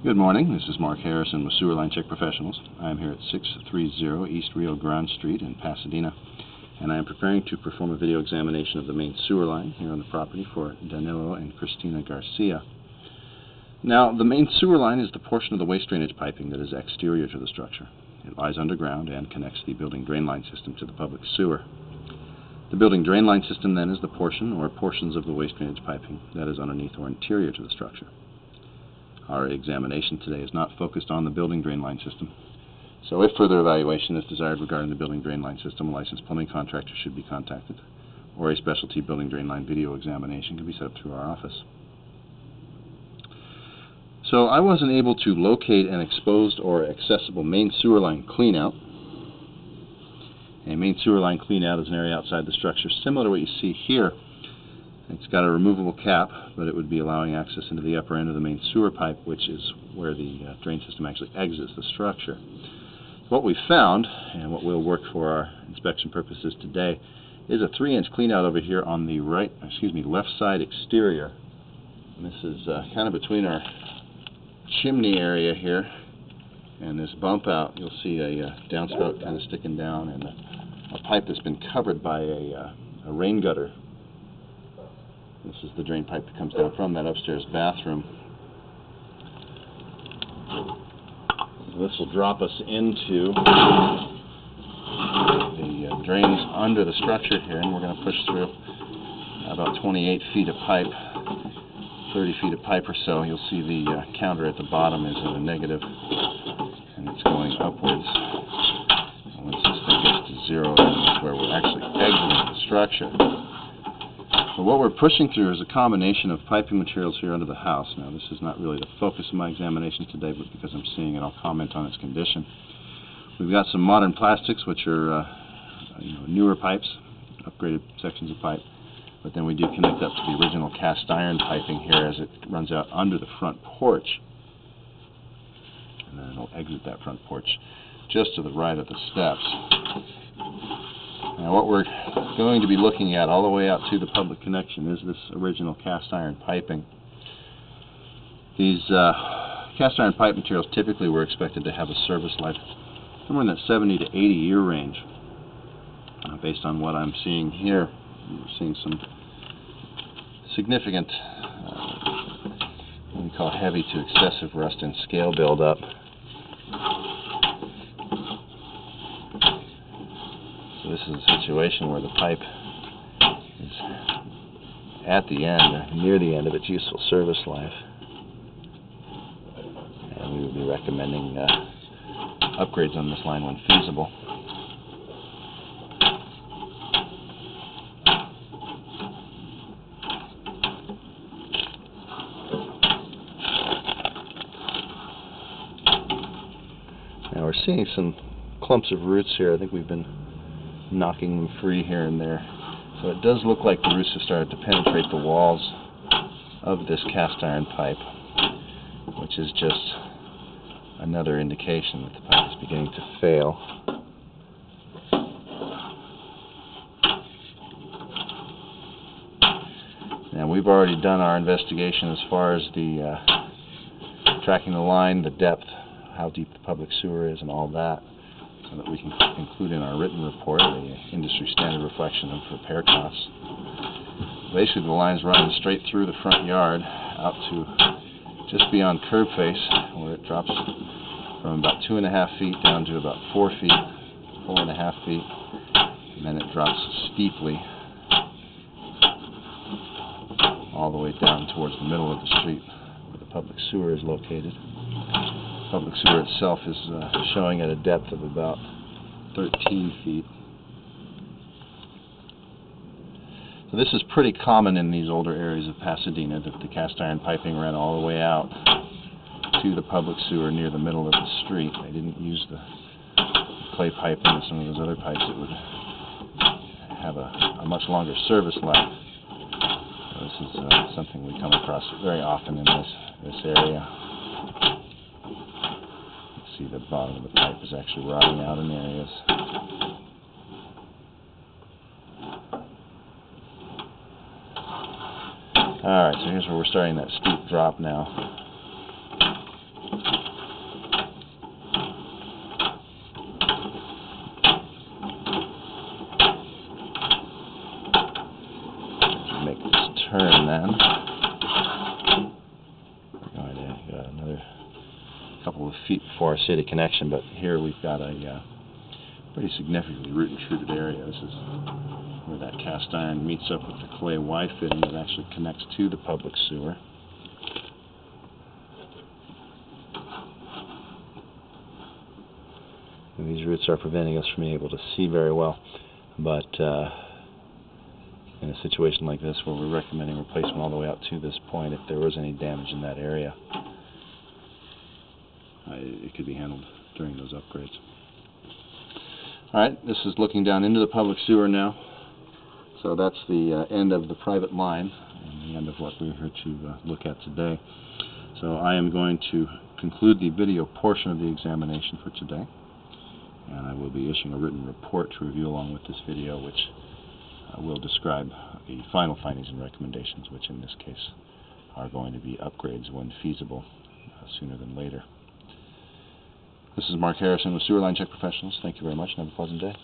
Good morning, this is Mark Harrison with Sewer Line Check Professionals. I am here at 630 East Rio Grande Street in Pasadena, and I am preparing to perform a video examination of the main sewer line here on the property for Danilo and Cristina Garcia. Now, the main sewer line is the portion of the waste drainage piping that is exterior to the structure. It lies underground and connects the building drain line system to the public sewer. The building drain line system then is the portion or portions of the waste drainage piping that is underneath or interior to the structure. Our examination today is not focused on the building drain line system, so if further evaluation is desired regarding the building drain line system, a licensed plumbing contractor should be contacted, or a specialty building drain line video examination can be set up through our office. So I wasn't able to locate an exposed or accessible main sewer line cleanout. A main sewer line cleanout is an area outside the structure similar to what you see here. It's got a removable cap, but it would be allowing access into the upper end of the main sewer pipe, which is where the drain system actually exits the structure. What we found, and what we'll work for our inspection purposes today, is a 3-inch cleanout over here on the left side exterior. And this is kind of between our chimney area here and this bump out. You'll see a downspout kind of sticking down, and a pipe that's been covered by a rain gutter. This is the drain pipe that comes down from that upstairs bathroom. This will drop us into the drains under the structure here, and we're going to push through about 28 feet of pipe, 30 feet of pipe or so. You'll see the counter at the bottom is at a negative, and it's going upwards. And once this thing gets to zero, that's where we're actually exiting the structure. So what we're pushing through is a combination of piping materials here under the house. Now, this is not really the focus of my examination today, but because I'm seeing it, I'll comment on its condition. We've got some modern plastics, which are newer pipes, upgraded sections of pipe, but then we do connect up to the original cast iron piping here as it runs out under the front porch, and then it'll exit that front porch just to the right of the steps. Now, what we're going to be looking at all the way out to the public connection is this original cast iron piping. These cast iron pipe materials typically were expected to have a service life somewhere in that 70 to 80 year range. Based on what I'm seeing here, we're seeing some significant, what we call heavy to excessive rust and scale buildup. This is a situation where the pipe is at the end, or near the end of its useful service life, and we would be recommending upgrades on this line when feasible. Now we're seeing some clumps of roots here. I think we've been knocking them free here and there. So it does look like the roots have started to penetrate the walls of this cast iron pipe, which is just another indication that the pipe is beginning to fail. Now, we've already done our investigation as far as the tracking the line, the depth, how deep the public sewer is, and all that, so that we can include in our written report the industry standard reflection of repair costs. Basically, the line's running straight through the front yard out to just beyond curb face, where it drops from about 2.5 feet down to about 4 feet, 4.5 feet, and then it drops steeply all the way down towards the middle of the street where the public sewer is located. The public sewer itself is showing at a depth of about 13 feet. So this is pretty common in these older areas of Pasadena, that the cast iron piping ran all the way out to the public sewer near the middle of the street. They didn't use the clay piping and some of those other pipes that would have a much longer service life. So this is something we come across very often in this area. You see the bottom of the pipe is actually rotting out in areas. Alright, so here's where we're starting that steep drop now. couple of feet before our city connection, but here we've got a pretty significantly root-intruded area. This is where that cast iron meets up with the clay Y fitting that actually connects to the public sewer. And these roots are preventing us from being able to see very well, but in a situation like this where we're recommending replacement all the way out to this point, if there was any damage in that area, it could be handled during those upgrades. Alright, this is looking down into the public sewer now. So that's the end of the private line and the end of what we're here to look at today. So I am going to conclude the video portion of the examination for today, and I will be issuing a written report to review along with this video, which will describe the final findings and recommendations, which in this case are going to be upgrades when feasible, sooner than later. This is Mark Harrison with Sewer Line Check Professionals. Thank you very much and have a pleasant day.